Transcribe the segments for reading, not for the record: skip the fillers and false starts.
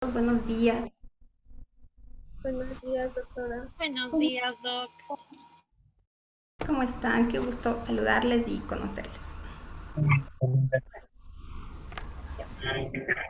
Buenos días. Buenos días, doctora. Buenos días, Doc. ¿Cómo están? Qué gusto saludarles y conocerles.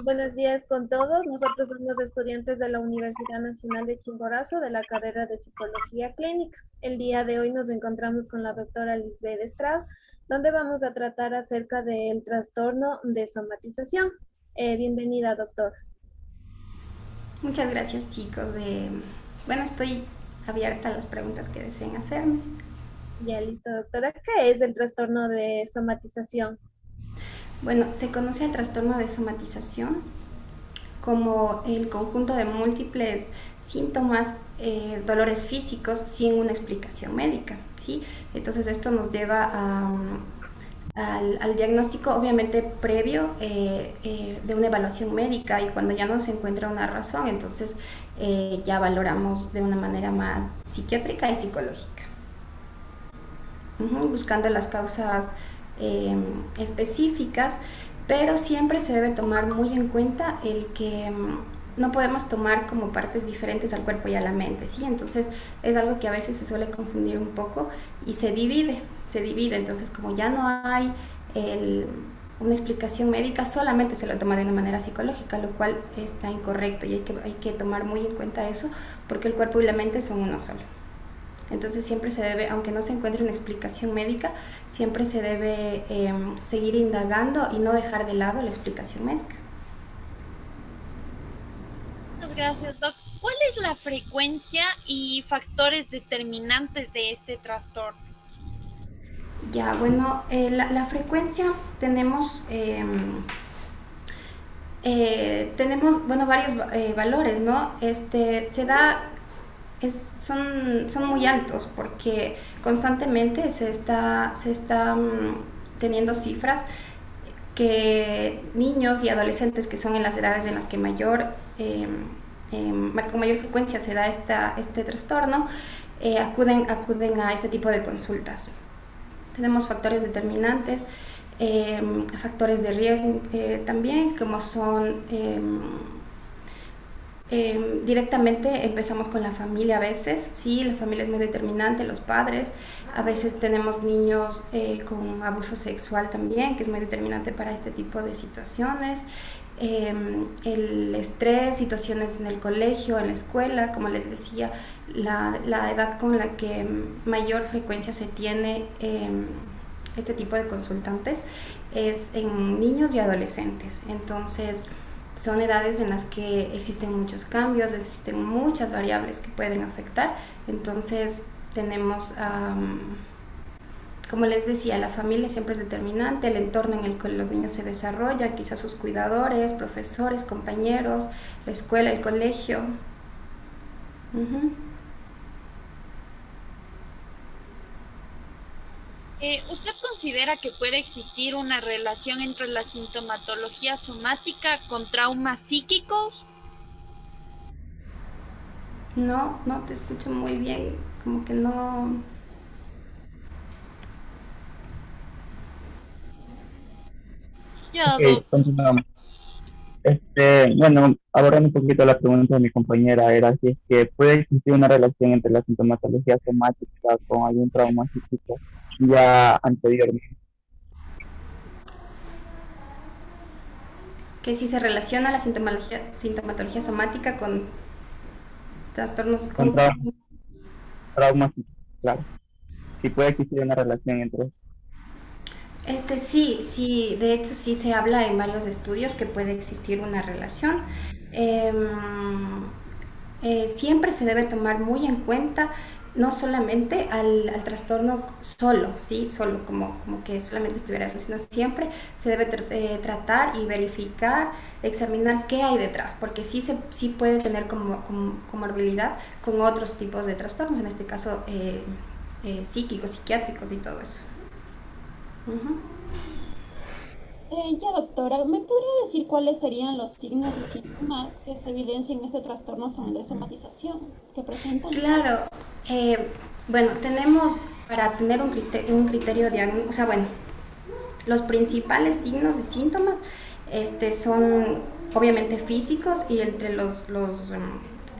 Buenos días con todos. Nosotros somos estudiantes de la Universidad Nacional de Chimborazo de la carrera de Psicología Clínica. El día de hoy nos encontramos con la doctora Lisbeth Estrada, donde vamos a tratar acerca del trastorno de somatización. Bienvenida, doctora. Muchas gracias, chicos. Bueno, estoy abierta a las preguntas que deseen hacerme. Ya listo, doctora. ¿Qué es el trastorno de somatización? Bueno, se conoce el trastorno de somatización como el conjunto de múltiples síntomas, dolores físicos sin una explicación médica, ¿sí? Entonces esto nos lleva al diagnóstico obviamente previo de una evaluación médica, y cuando ya no se encuentra una razón, entonces ya valoramos de una manera más psiquiátrica y psicológica, buscando las causas específicas, pero siempre se debe tomar muy en cuenta el que no podemos tomar como partes diferentes al cuerpo y a la mente, ¿sí? Entonces es algo que a veces se suele confundir un poco y se divide, entonces como ya no hay el, una explicación médica, solamente se lo toma de una manera psicológica, lo cual está incorrecto, y hay que tomar muy en cuenta eso, porque el cuerpo y la mente son uno solo. Entonces siempre se debe, aunque no se encuentre una explicación médica, siempre se debe seguir indagando y no dejar de lado la explicación médica. Muchas gracias, Doc. ¿Cuál es la frecuencia y factores determinantes de este trastorno? Ya, bueno, la frecuencia tenemos, tenemos, bueno, varios valores, ¿no? Se da, son muy altos porque constantemente se está teniendo cifras que niños y adolescentes, que son en las edades en las que con mayor frecuencia se da este trastorno, acuden a este tipo de consultas. Tenemos factores determinantes, factores de riesgo también, como son directamente empezamos con la familia a veces, sí, la familia es muy determinante, los padres, a veces tenemos niños con abuso sexual también, que es muy determinante para este tipo de situaciones, el estrés, situaciones en el colegio, en la escuela, como les decía, la edad con la que mayor frecuencia se tiene este tipo de consultantes es en niños y adolescentes. Entonces son edades en las que existen muchos cambios, existen muchas variables que pueden afectar. Entonces tenemos, como les decía, la familia siempre es determinante, el entorno en el que los niños se desarrollan, quizás sus cuidadores, profesores, compañeros, la escuela, el colegio. Uh-huh. ¿Usted considera que puede existir una relación entre la sintomatología somática con traumas psíquicos? No, no te escucho muy bien, como que no. Ya, Ok, Doc. continuamos. Bueno, abordando un poquito la pregunta de mi compañera, era si es que puede existir una relación entre la sintomatología somática con algún trauma psíquico ya anteriormente. Que si se relaciona la sintomatología somática con trastornos, Con con. trauma psíquico, claro. Si puede existir una relación entre. Sí, sí, de hecho sí se habla en varios estudios que puede existir una relación. Em, Siempre se debe tomar muy en cuenta no solamente al trastorno solo, ¿sí? Solo como que solamente estuviera eso, sino siempre se debe tratar y verificar, examinar qué hay detrás, porque sí puede tener comorbilidad con otros tipos de trastornos, en este caso psíquicos, psiquiátricos y todo eso. Uh-huh. Ya, doctora, ¿me podría decir cuáles serían los signos y síntomas que se evidencian en este trastorno de somatización que presentan? Claro, bueno, tenemos para tener un criterio diagnóstico, o sea, bueno, los principales signos y síntomas son, obviamente físicos, y entre los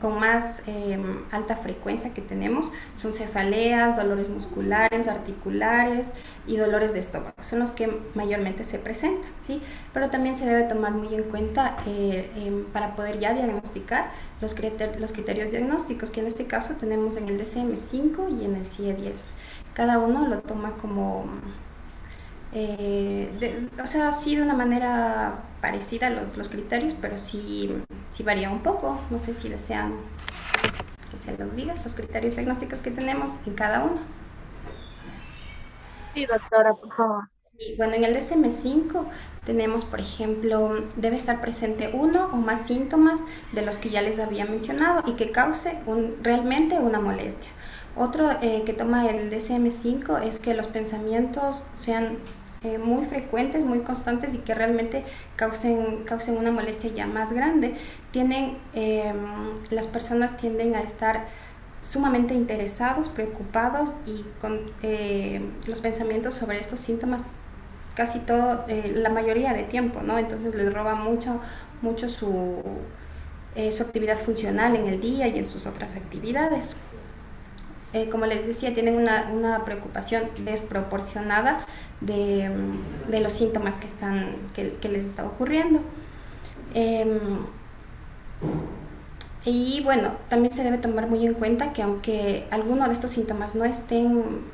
con más alta frecuencia que tenemos son cefaleas, dolores musculares, articulares y dolores de estómago. Son los que mayormente se presentan, ¿sí? Pero también se debe tomar muy en cuenta para poder ya diagnosticar los criterios diagnósticos, que en este caso tenemos en el DSM-5 y en el CIE-10. Cada uno lo toma como... o sea, sí, de una manera parecida los criterios, pero sí varía un poco. No sé si desean que se los diga, los criterios diagnósticos que tenemos en cada uno. Sí, doctora, por favor. Y bueno, en el DSM-5 tenemos, por ejemplo, debe estar presente uno o más síntomas de los que ya les había mencionado y que cause realmente una molestia. Otro que toma el DSM-5 es que los pensamientos sean muy frecuentes, muy constantes y que realmente causen una molestia ya más grande. Las personas tienden a estar sumamente interesados, preocupados y con los pensamientos sobre estos síntomas casi todo, la mayoría de tiempo, ¿no? Entonces les roba mucho su actividad funcional en el día y en sus otras actividades. Como les decía, tienen una preocupación desproporcionada de los síntomas que les está ocurriendo. Y bueno, también se debe tomar muy en cuenta que aunque alguno de estos síntomas no estén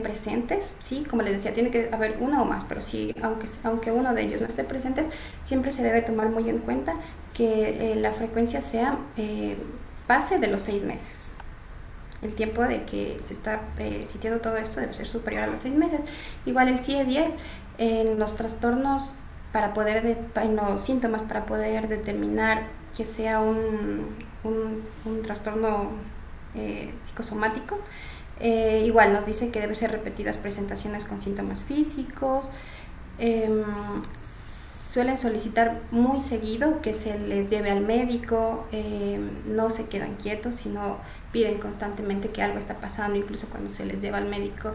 presentes, ¿sí? Como les decía, tiene que haber uno o más, pero sí, aunque uno de ellos no esté presentes, siempre se debe tomar muy en cuenta que la frecuencia pase de los 6 meses. El tiempo de que se está sintiendo todo esto debe ser superior a los 6 meses. Igual el CIE-10, en los trastornos, en los síntomas para poder determinar que sea un trastorno psicosomático, igual nos dice que debe ser repetidas presentaciones con síntomas físicos. Suelen solicitar muy seguido que se les lleve al médico, no se quedan quietos, sino piden constantemente que algo está pasando. Incluso cuando se les lleva al médico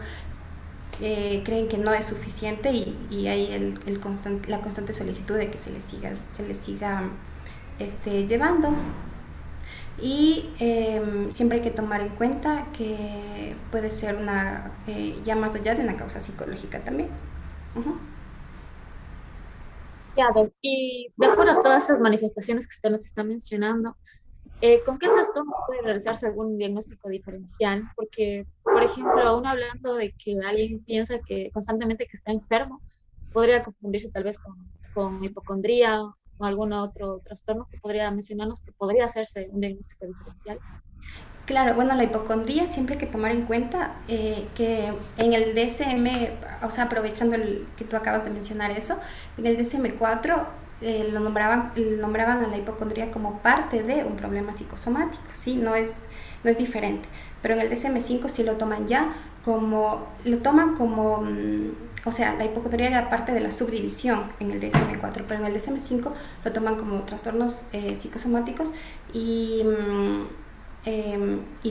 creen que no es suficiente y hay la constante solicitud de que se les siga llevando. Y siempre hay que tomar en cuenta que puede ser ya más allá de una causa psicológica también. Y de acuerdo a todas estas manifestaciones que usted nos está mencionando, ¿con qué trastornos puede realizarse algún diagnóstico diferencial? Porque, por ejemplo, aún hablando de que alguien piensa que constantemente que está enfermo, podría confundirse tal vez con hipocondría o algún otro trastorno que podría mencionarnos que podría hacerse un diagnóstico diferencial. Claro, bueno, la hipocondría siempre hay que tomar en cuenta que en el DSM, o sea, aprovechando que tú acabas de mencionar eso, en el DSM-4 lo nombraban a la hipocondría como parte de un problema psicosomático, ¿sí? No es diferente, pero en el DSM-5 sí lo toman como, o sea, la hipocondría era parte de la subdivisión en el DSM-4, pero en el DSM-5 lo toman como trastornos psicosomáticos y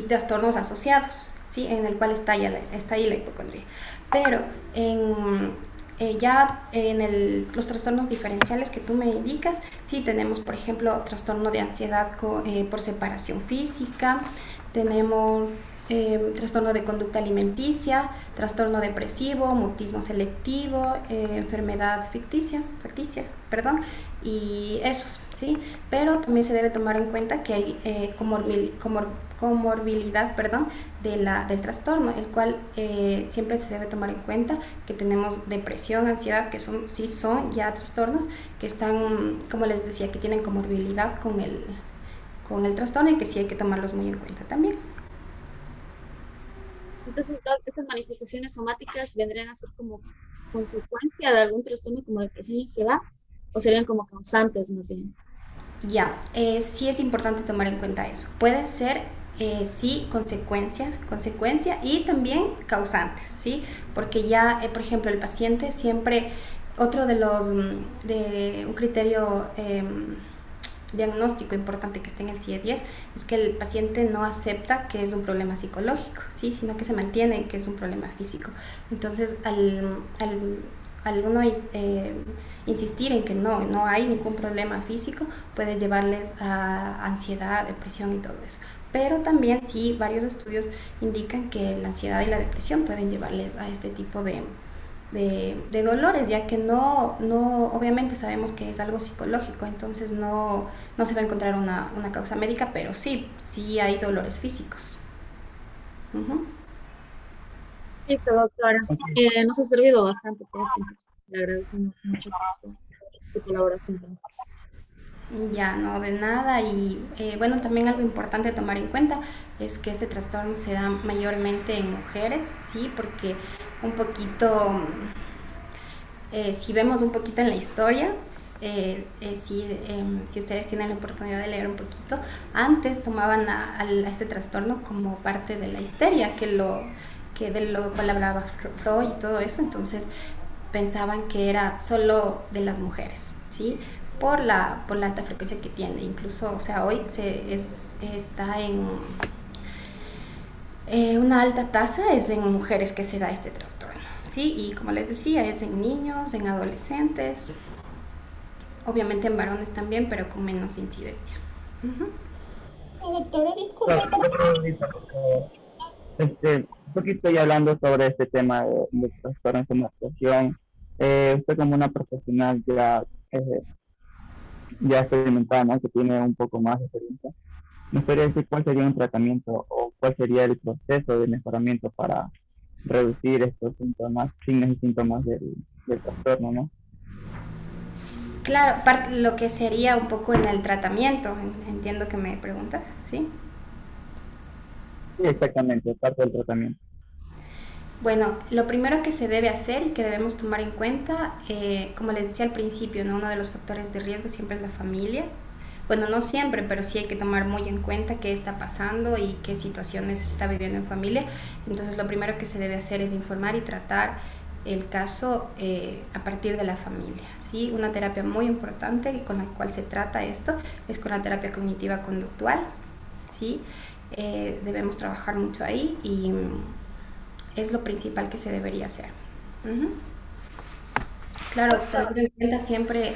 trastornos asociados, ¿sí? En el cual está ahí la hipocondría. Pero los trastornos diferenciales que tú me indicas, sí tenemos, por ejemplo, trastorno de ansiedad por separación física, tenemos trastorno de conducta alimenticia, trastorno depresivo, mutismo selectivo, enfermedad ficticia, y esos, ¿sí? Pero también se debe tomar en cuenta que hay comorbilidad del trastorno, el cual siempre se debe tomar en cuenta que tenemos depresión, ansiedad, que son ya trastornos que están, como les decía, que tienen comorbilidad con el trastorno y que sí hay que tomarlos muy en cuenta también. Entonces, todas estas manifestaciones somáticas vendrían a ser como consecuencia de algún trastorno como depresión y ansiedad, o serían como causantes más bien. Sí es importante tomar en cuenta eso. Puede ser, sí, consecuencia y también causantes, ¿sí? Porque ya, por ejemplo, el paciente siempre, otro de un criterio diagnóstico importante que está en el CIE-10 es que el paciente no acepta que es un problema psicológico, ¿sí? Sino que se mantiene que es un problema físico. Entonces, al al uno insistir en que no hay ningún problema físico, puede llevarles a ansiedad, depresión y todo eso. Pero también sí, varios estudios indican que la ansiedad y la depresión pueden llevarles a este tipo de dolores, ya que obviamente sabemos que es algo psicológico, entonces no se va a encontrar una causa médica, pero sí hay dolores físicos. Uh-huh. Listo, doctora. Nos ha servido bastante todo este tiempo. Le agradecemos mucho por su colaboración. Ya, no, de nada. Y bueno, también algo importante a tomar en cuenta es que este trastorno se da mayormente en mujeres, ¿sí? Porque un poquito, si vemos un poquito en la historia, si ustedes tienen la oportunidad de leer un poquito, antes tomaban a este trastorno como parte de la histeria, que de lo cual hablaba Freud y todo eso, entonces pensaban que era solo de las mujeres, ¿sí? Por la alta frecuencia que tiene, incluso, o sea, hoy está en una alta tasa es en mujeres que se da este trastorno, ¿sí? Y como les decía, es en niños, en adolescentes, obviamente en varones también, pero con menos incidencia. Uh-huh. Doctora, disculpe. Un poquito ya hablando sobre este tema de trastorno de somatización, usted como una profesional ya experimentada, ¿no? Que tiene un poco más de experiencia, ¿me podría decir cuál sería un tratamiento o cuál sería el proceso de mejoramiento para reducir estos síntomas, signos y síntomas del trastorno, ¿no? Claro, lo que sería un poco en el tratamiento, entiendo que me preguntas, ¿sí? Sí, exactamente, parte del tratamiento. Bueno, lo primero que se debe hacer y que debemos tomar en cuenta, como les decía al principio, ¿no? Uno de los factores de riesgo siempre es la familia. Bueno, no siempre, pero sí hay que tomar muy en cuenta qué está pasando y qué situaciones se está viviendo en familia. Entonces, lo primero que se debe hacer es informar y tratar el caso a partir de la familia, ¿sí? Una terapia muy importante con la cual se trata esto es con la terapia cognitiva conductual, ¿sí? Debemos trabajar mucho ahí y es lo principal que se debería hacer. Uh-huh. Claro, tener en cuenta siempre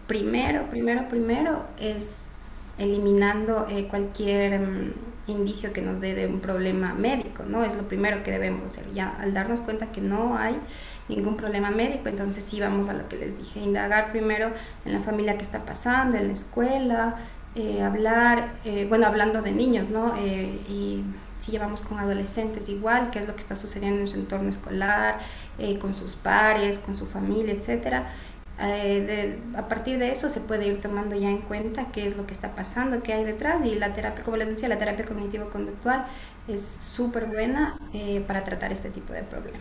primero es eliminando cualquier indicio que nos dé de un problema médico, ¿no? Es lo primero que debemos hacer. Ya al darnos cuenta que no hay ningún problema médico, entonces sí vamos a lo que les dije, indagar primero en la familia qué está pasando, en la escuela, hablando de niños, ¿no? Y si llevamos con adolescentes igual, qué es lo que está sucediendo en su entorno escolar, con sus pares, con su familia, etcétera. A partir de eso se puede ir tomando ya en cuenta qué es lo que está pasando, qué hay detrás, y la terapia, como les decía, la terapia cognitivo-conductual es súper buena para tratar este tipo de problemas.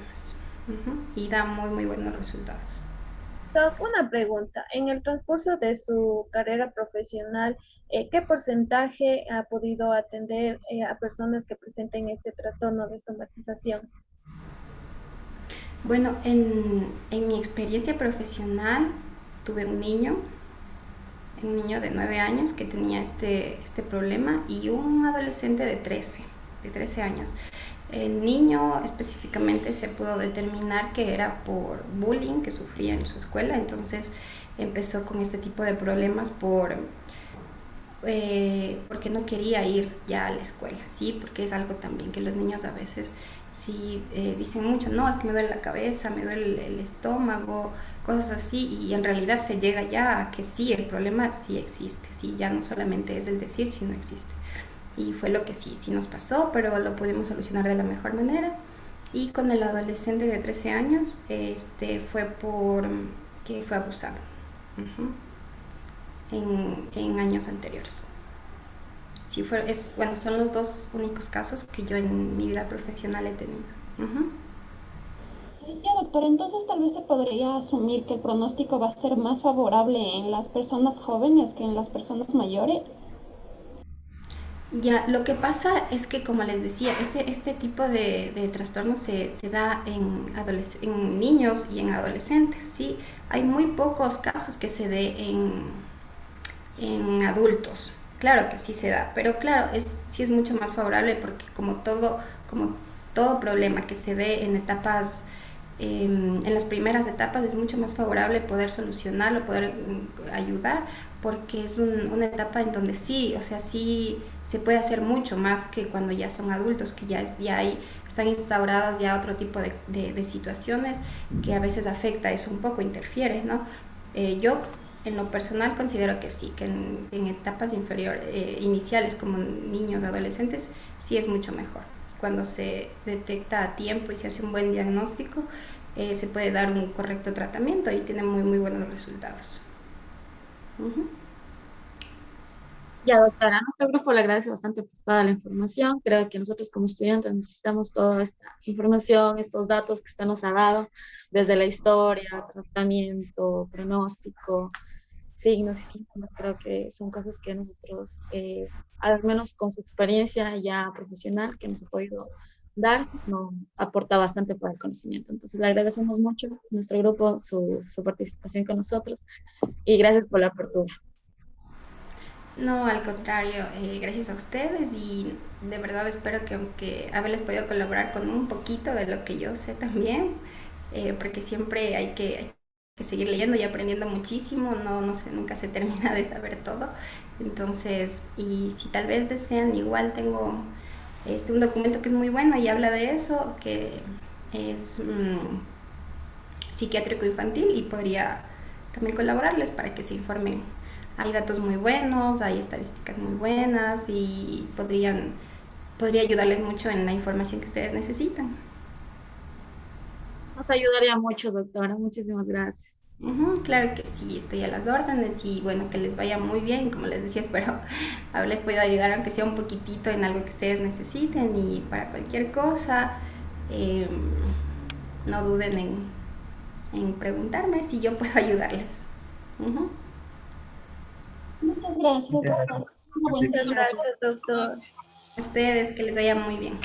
Uh-huh. Y da muy buenos resultados. Doc, una pregunta. En el transcurso de su carrera profesional, ¿qué porcentaje ha podido atender a personas que presenten este trastorno de somatización? Bueno, en mi experiencia profesional tuve un niño de 9 años que tenía este problema y un adolescente de 13 años. El niño específicamente se pudo determinar que era por bullying que sufría en su escuela, entonces empezó con este tipo de problemas porque no quería ir ya a la escuela, ¿sí? Porque es algo también que los niños a veces sí dicen mucho, no, es que me duele la cabeza, me duele el estómago, cosas así, y en realidad se llega ya a que sí, el problema sí existe, ¿sí? Ya no solamente es el decir, sino existe. Y fue lo que sí nos pasó, pero lo pudimos solucionar de la mejor manera. Y con el adolescente de 13 años, fue que fue abusado en años anteriores. Sí, son los dos únicos casos que yo en mi vida profesional he tenido. Uh-huh. Ya, doctor, entonces tal vez se podría asumir que el pronóstico va a ser más favorable en las personas jóvenes que en las personas mayores. Ya, lo que pasa es que, como les decía, este tipo de trastorno se da en niños y en adolescentes, ¿sí? Hay muy pocos casos que se dé en adultos. Claro que sí se da, pero claro, sí es mucho más favorable porque como todo problema que se dé en etapas en las primeras etapas es mucho más favorable poder solucionarlo, poder ayudar, porque es una etapa en donde sí, o sea, sí se puede hacer mucho más que cuando ya son adultos, que están instauradas ya otro tipo de situaciones que a veces afecta eso un poco, interfiere, ¿no? Yo en lo personal considero que sí, que en etapas iniciales como niños, adolescentes, sí es mucho mejor. Cuando se detecta a tiempo y se hace un buen diagnóstico, se puede dar un correcto tratamiento y tiene muy, muy buenos resultados. Ya, doctora, a nuestro grupo le agradece bastante por toda la información. Creo que nosotros como estudiantes necesitamos toda esta información, estos datos que usted nos ha dado, desde la historia, tratamiento, pronóstico, signos y síntomas. Creo que son cosas que nosotros, al menos con su experiencia ya profesional que nos ha podido dar, nos aporta bastante para el conocimiento. Entonces, le agradecemos mucho a nuestro grupo su participación con nosotros y gracias por la apertura. No, al contrario, gracias a ustedes y de verdad espero que aunque haberles podido colaborar con un poquito de lo que yo sé también, porque siempre hay que seguir leyendo y aprendiendo muchísimo, no sé, nunca se termina de saber todo. Entonces, y si tal vez desean, igual tengo un documento que es muy bueno y habla de eso, que es psiquiátrico infantil y podría también colaborarles para que se informen. Hay datos muy buenos, hay estadísticas muy buenas y podría ayudarles mucho en la información que ustedes necesitan. Nos ayudaría mucho, doctora. Muchísimas gracias. Claro que sí, estoy a las órdenes y bueno, que les vaya muy bien. Como les decía, espero haberles podido ayudar aunque sea un poquitito en algo que ustedes necesiten y para cualquier cosa, eh, no duden en preguntarme si yo puedo ayudarles. Muchas gracias, Muchas doctor. gracias. Una buena Muchas gracias, doctor. A ustedes, que les vaya muy bien.